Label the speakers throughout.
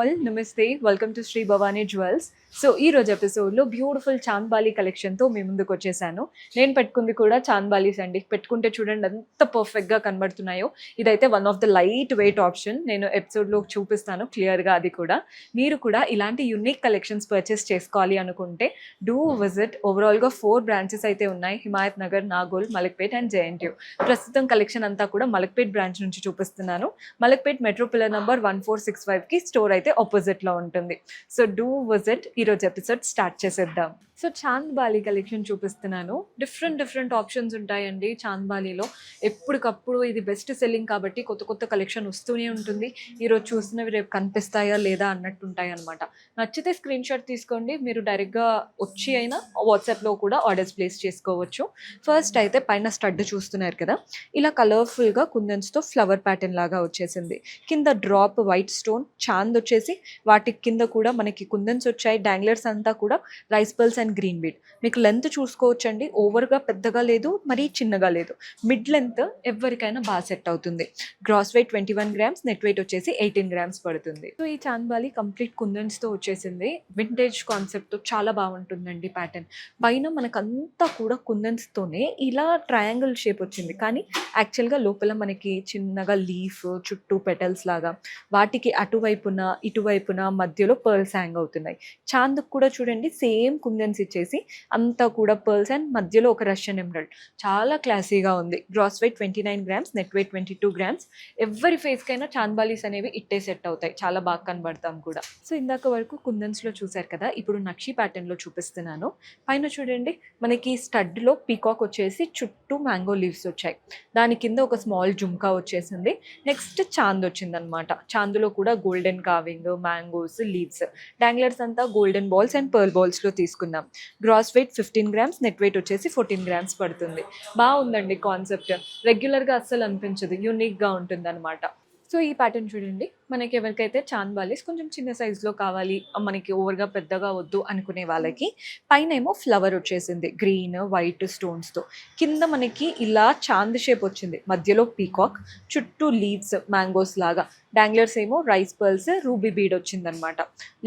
Speaker 1: All నమస్తే welcome to Shri Bhavani jewels. So ఈ రోజు ఎపిసోడ్లో బ్యూటిఫుల్ చాంద్బాలి కలెక్షన్తో మీ ముందుకు వచ్చేసాను. నేను పెట్టుకుంది కూడా చాంద్బాలీస్ అండి. పెట్టుకుంటే చూడండి ఎంత పర్ఫెక్ట్గా కనబడుతున్నాయో. ఇదైతే one of the light weight option. నేను ఎపిసోడ్లో చూపిస్తాను క్లియర్గా. అది కూడా మీరు కూడా ఇలాంటి యూనిక్ కలెక్షన్స్ పర్చేస్ చేసుకోవాలి అనుకుంటే డూ విజిట్. ఓవరాల్గా 4 బ్రాంచెస్ అయితే ఉన్నాయి. Himayat Nagar, Nagole, Malakpet and JNTU. ప్రస్తుతం కలెక్షన్ అంతా కూడా మలక్పేట్ బ్రాంచ్ నుంచి చూపిస్తున్నాను. మలక్పేట్ మెట్రో పిల్లర్ నంబర్ 1465కి స్టోర్ అయితే ఆపోజిట్లో ఉంటుంది. So do visit. ఈరోజు ఎపిసోడ్ స్టార్ట్ చేసేద్దాం. సో చాంద్బాలి కలెక్షన్ చూపిస్తున్నాను. డిఫరెంట్ ఆప్షన్స్ ఉంటాయండి చాంద్బాలిలో. ఎప్పటికప్పుడు ఇది బెస్ట్ సెల్లింగ్ కాబట్టి కొత్త కొత్త కలెక్షన్ వస్తూనే ఉంటుంది. ఈరోజు చూసినవి రేపు కనిపిస్తాయా లేదా అన్నట్టు ఉంటాయి అనమాట. నచ్చితే స్క్రీన్ షాట్ తీసుకోండి. మీరు డైరెక్ట్గా వచ్చి అయినా వాట్సాప్లో కూడా ఆర్డర్స్ ప్లేస్ చేసుకోవచ్చు. ఫస్ట్ అయితే పైన స్టడ్ చూస్తున్నారు కదా, ఇలా కలర్ఫుల్గా కుందన్స్తో ఫ్లవర్ ప్యాటర్న్ లాగా వచ్చేసింది. కింద డ్రాప్ వైట్ స్టోన్ చాంద్ వచ్చేసి వాటి కింద కూడా మనకి కుందన్స్ వచ్చాయి. డాంగ్లర్స్ అంతా కూడా rice pearls and green bead. మీకు లెంత్ చూసుకోవచ్చండి. ఓవర్గా పెద్దగా లేదు, మరీ చిన్నగా లేదు. మిడ్ లెంత్ ఎవరికైనా బాగా సెట్ అవుతుంది. Gross weight 21 grams, net weight వచ్చేసి 18 గ్రామ్స్ పడుతుంది. సో ఈ చాంద్బాలి కంప్లీట్ కుందన్స్తో వచ్చేసింది. వింటేజ్ కాన్సెప్ట్తో చాలా బాగుంటుందండి ప్యాటర్న్. పైన మనకంతా కూడా కుందన్స్తోనే ఇలా ట్రయాంగిల్ షేప్ వచ్చింది, కానీ యాక్చువల్గా లోపల మనకి చిన్నగా లీఫ్ చుట్టూ పెటల్స్ లాగా, వాటికి అటువైపున ఇటువైపున మధ్యలో పర్ల్స్ హ్యాంగ్ అవుతున్నాయి. చాందుకు కూడా చూడండి సేమ్ కుందన్స్ ఇచ్చేసి అంతా కూడా పర్ల్స్ అండ్ మధ్యలో ఒక రష్యన్ ఎమరల్డ్. చాలా క్లాసీగా ఉంది. Gross weight 29 grams, net weight 22 grams. ఎవరి ఫేస్కైనా చాంద్బాలీస్ అనేవి ఇట్టే సెట్ అవుతాయి. చాలా బాగా కనబడతాం కూడా. సో ఇందాక వరకు కుందన్స్లో చూసారు కదా, ఇప్పుడు నక్షి ప్యాటర్న్లో చూపిస్తున్నాను. పైన చూడండి మనకి స్టడ్లో పీకాక్ వచ్చేసి చుట్టూ మ్యాంగో లీవ్స్ వచ్చాయి. దాని కింద ఒక స్మాల్ జుమ్కా వచ్చేసింది. నెక్స్ట్ చాంద్ వచ్చిందనమాట. చాందులో కూడా golden carving, mangoes, leaves. Danglers అంతా గోల్డెన్ బాల్స్ అండ్ పర్ల్ బాల్స్లో తీసుకున్నాం. Gross weight 15 grams, net weight వచ్చేసి 14 గ్రామ్స్ పడుతుంది. బాగుందండి కాన్సెప్ట్. రెగ్యులర్గా అస్సలు అనిపించదు, యూనిక్గా ఉంటుంది అనమాట. సో ఈ ప్యాటర్న్ చూడండి. మనకి ఎవరికైతే చాంద్బాలీస్ కొంచెం చిన్న సైజులో కావాలి, మనకి ఓవర్గా పెద్దగా వద్దు అనుకునే వాళ్ళకి పైన ఏమో ఫ్లవర్ వచ్చేసింది గ్రీన్ వైట్ స్టోన్స్తో. కింద మనకి ఇలా చాంద్ షేప్ వచ్చింది, మధ్యలో పీకాక్, చుట్టూ లీవ్స్ మ్యాంగోస్ లాగా. డాంగ్లర్స్ ఏమో రైస్ పర్ల్స్, రూబీ బీడ్ వచ్చిందనమాట.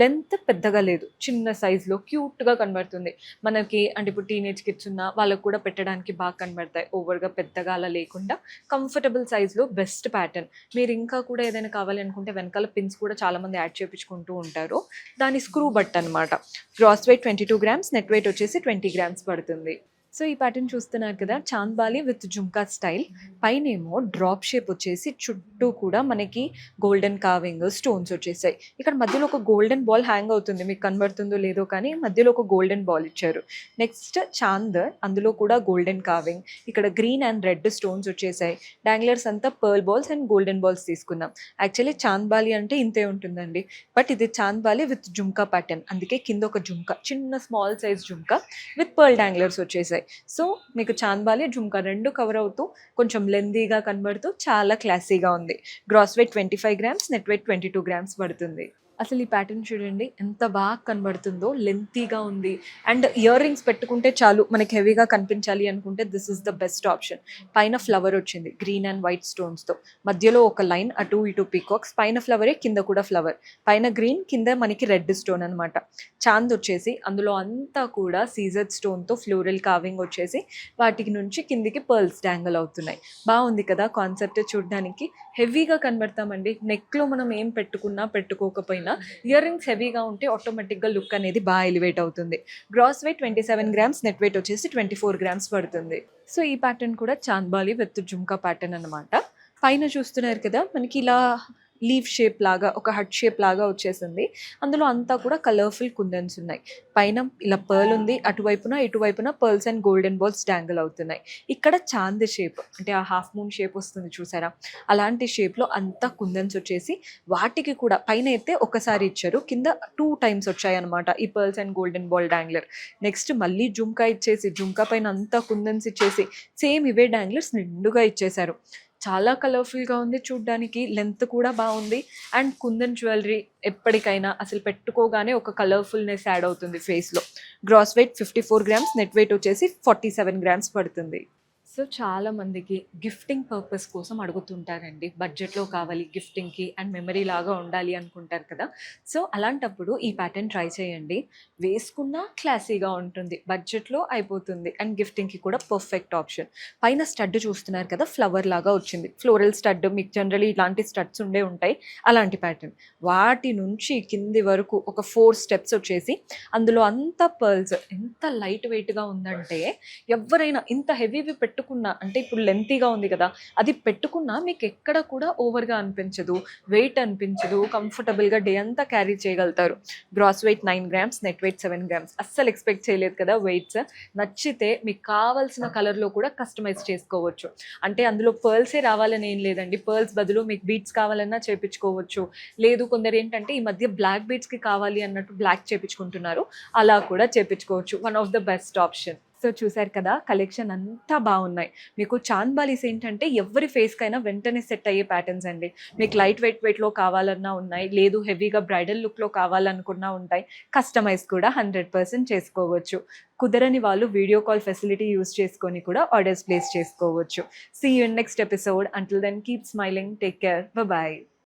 Speaker 1: లెంత్ పెద్దగా లేదు, చిన్న సైజులో క్యూట్గా కనబడుతుంది మనకి. అంటే ఇప్పుడు టీనేజ్ కిడ్స్ ఉన్న వాళ్ళకు కూడా పెట్టడానికి బాగా కనబడతాయి. ఓవర్గా పెద్దగా అలా లేకుండా కంఫర్టబుల్ సైజులో బెస్ట్ ప్యాటర్న్. మీరు ఇంకా కూడా ఏదైనా కావాలి అనుకుంటే వెనకాల పిన్స్ కూడా చాలా మంది యాడ్ చేయించుకుంటూ ఉంటారు. దాని స్క్రూ బట్ అనమాట. Gross weight 22 grams, net weight వచ్చేసి 20 గ్రామ్స్ పడుతుంది. సో ఈ ప్యాటర్న్ చూస్తున్నారు కదా, చాంద్బాలి విత్ జుమ్కా స్టైల్. పైన ఏమో డ్రాప్ షేప్ వచ్చేసి చుట్టూ కూడా మనకి గోల్డెన్ కావింగ్ స్టోన్స్ వచ్చేసాయి. ఇక్కడ మధ్యలో ఒక గోల్డెన్ బాల్ హ్యాంగ్ అవుతుంది, మీకు కనబడుతుందో లేదో కానీ మధ్యలో ఒక గోల్డెన్ బాల్ ఇచ్చారు. నెక్స్ట్ చాంద్, అందులో కూడా గోల్డెన్ కావింగ్. ఇక్కడ గ్రీన్ అండ్ రెడ్ స్టోన్స్ వచ్చేసాయి. డాంగ్లర్స్ అంతా pearl balls and golden balls తీసుకున్నాం. యాక్చువల్లీ చాంద్బాలి అంటే ఇంతే ఉంటుందండి, బట్ ఇది చాంద్బాలి విత్ జుమ్కా ప్యాటర్న్. అందుకే కింద ఒక జుమ్కా, చిన్న small size jhumka with pearl danglers వచ్చేసాయి. సో మీకు చాంద్బాలి జుమ్కా రెండు కవర్ అవుతూ కొంచెం లెందీగా కనబడుతూ చాలా క్లాసీగా ఉంది. Gross weight 25 grams, net weight 22 grams పడుతుంది. అసలు ఈ ప్యాటర్న్ చూడండి ఎంత బాగా కనబడుతుందో, లెంతీగా ఉంది. అండ్ ఇయర్ రింగ్స్ పెట్టుకుంటే చాలు, మనకి హెవీగా కనిపించాలి అనుకుంటే this is the best option. పైన ఫ్లవర్ వచ్చింది గ్రీన్ అండ్ వైట్ స్టోన్స్తో, మధ్యలో ఒక లైన్, అటు ఇటు పీకాక్స్. పైన ఫ్లవరే, కింద కూడా ఫ్లవర్. పైన గ్రీన్, కింద మనకి రెడ్ స్టోన్ అనమాట. చాంద్ వచ్చేసి అందులో అంతా కూడా సీజర్ స్టోన్తో ఫ్లోరల్ కావింగ్ వచ్చేసి వాటికి నుంచి కిందికి పర్ల్స్ డాంగిల్ అవుతున్నాయి. బాగుంది కదా కాన్సెప్ట్. చూడడానికి హెవీగా కనబడతామండి. నెక్లో మనం ఏం పెట్టుకున్నా పెట్టుకోకపోయినా ఇయర్ రింగ్స్ హెవీగా ఉంటే ఆటోమేటిక్గా లుక్ అనేది బాగా ఎలివేట్ అవుతుంది. Gross weight 27 grams, net weight వచ్చేసి 24 గ్రామ్స్ పడుతుంది. సో ఈ ప్యాటర్న్ కూడా చాంద్బాలి విత్ జుమ్కా ప్యాటర్న్ అనమాట. పైన చూస్తున్నారు కదా మనకి ఇలా లీఫ్ షేప్ లాగా, ఒక హట్ షేప్ లాగా వచ్చేసింది. అందులో అంతా కూడా కలర్ఫుల్ కుందన్స్ ఉన్నాయి. పైన ఇలా పర్ల్ ఉంది, అటువైపున ఇటువైపున pearls and golden balls dangle అవుతున్నాయి. ఇక్కడ చాంద్ షేప్, అంటే ఆ హాఫ్ మూన్ షేప్ వస్తుంది చూసారా, అలాంటి షేప్లో అంతా కుందన్స్ వచ్చేసి వాటికి కూడా పైన అయితే ఒకసారి ఇచ్చారు, కింద 2 టైమ్స్ వచ్చాయి అనమాట ఈ pearls and golden ball dangler. Next మళ్ళీ జుమ్కా ఇచ్చేసి, జుమ్కా పైన అంతా కుందన్స్ ఇచ్చేసి సేమ్ ఇవే డాంగ్లర్స్ నిండుగా ఇచ్చేశారు. చాలా కలర్ఫుల్గా ఉంది చూడ్డానికి, లెంత్ కూడా బాగుంది. అండ్ కుందన్ జ్యువెలరీ ఎప్పటికైనా అసలు పెట్టుకోగానే ఒక కలర్ఫుల్నెస్ యాడ్ అవుతుంది ఫేస్లో. Gross weight 54 grams, net weight వచ్చేసి 47 గ్రామ్స్ పడుతుంది. సో చాలా మందికి గిఫ్టింగ్ పర్పస్ కోసం అడుగుతుంటారండి. బడ్జెట్‌లో కావాలి గిఫ్టింగ్‌కి అండ్ మెమరీ లాగా ఉండాలి అనుకుంటారు కదా! సో అలాంటప్పుడు ఈ ప్యాటర్న్ ట్రై చేయండి. వేసుకున్నా క్లాసీగా ఉంటుంది. బడ్జెట్‌లో అయిపోతుంది అండ్ గిఫ్టింగ్‌కి కూడా పర్ఫెక్ట్ ఆప్షన్. పైన స్టడ్ చూస్తున్నారు కదా! ఫ్లవర్ లాగా వచ్చింది. ఫ్లోరల్ స్టడ్ మీకు జనరల్లీ ఇలాంటి స్టడ్స్ ఉండే ఉంటాయి. అలాంటి ప్యాటర్న్. వాటి నుంచి కింది వరకు ఒక 4 స్టెప్స్ వచ్చేసి అందులో అంతా పర్ల్స్ ఎంత లైట్ వెయిట్‌గా ఉందంటే ఎవ్వరైనా ఇంత హెవీవి పెట్టుకున్నా అంటే ఇప్పుడు లెంతీగా ఉంది కదా! అది పెట్టుకున్నా మీకు ఎక్కడ కూడా ఓవర్‌గా అనిపించదు. వెయిట్ అనిపించదు. కంఫర్టబుల్‌గా డే అంతా క్యారీ చేయగలుగుతారు. Gross weight 9 grams, net weight 7 grams. అస్సలు ఎక్స్‌పెక్ట్ చేయలేదు కదా వెయిట్స్. నచ్చితే మీకు కావాల్సిన కలర్‌లో కూడా కస్టమైజ్ చేసుకోవచ్చు. అంటే అందులో పర్ల్సే రావాలని ఏం లేదండి. పర్ల్స్ బదులు మీకు బీడ్స్ కావాలన్నా చేపించుకోవచ్చు. లేదు కొందరేంటంటే ఈ మధ్య బ్లాక్ బీడ్స్‌కి కావాలి అన్నట్టు బ్లాక్ చేపించుకుంటున్నారు. అలా కూడా చేపించుకోవచ్చు. One of the best option. So చూసారు కదా కలెక్షన్ అంతా బాగున్నాయి. మీకు చాంద్ బాలీస్ ఏంటంటే ఎవరి ఫేస్కైనా వెంటనే సెట్ అయ్యే ప్యాటర్న్స్ అండి. మీకు లైట్ వెయిట్లో కావాలన్నా ఉన్నాయి, లేదు హెవీగా బ్రైడల్ లుక్లో కావాలనుకున్నా ఉంటాయి. కస్టమైజ్ కూడా 100% చేసుకోవచ్చు. కుదరని వాళ్ళు వీడియో కాల్ ఫెసిలిటీ యూస్ చేసుకొని కూడా ఆర్డర్స్ ప్లేస్ చేసుకోవచ్చు. See you in next episode. Until then keep smiling. Take care. Bye.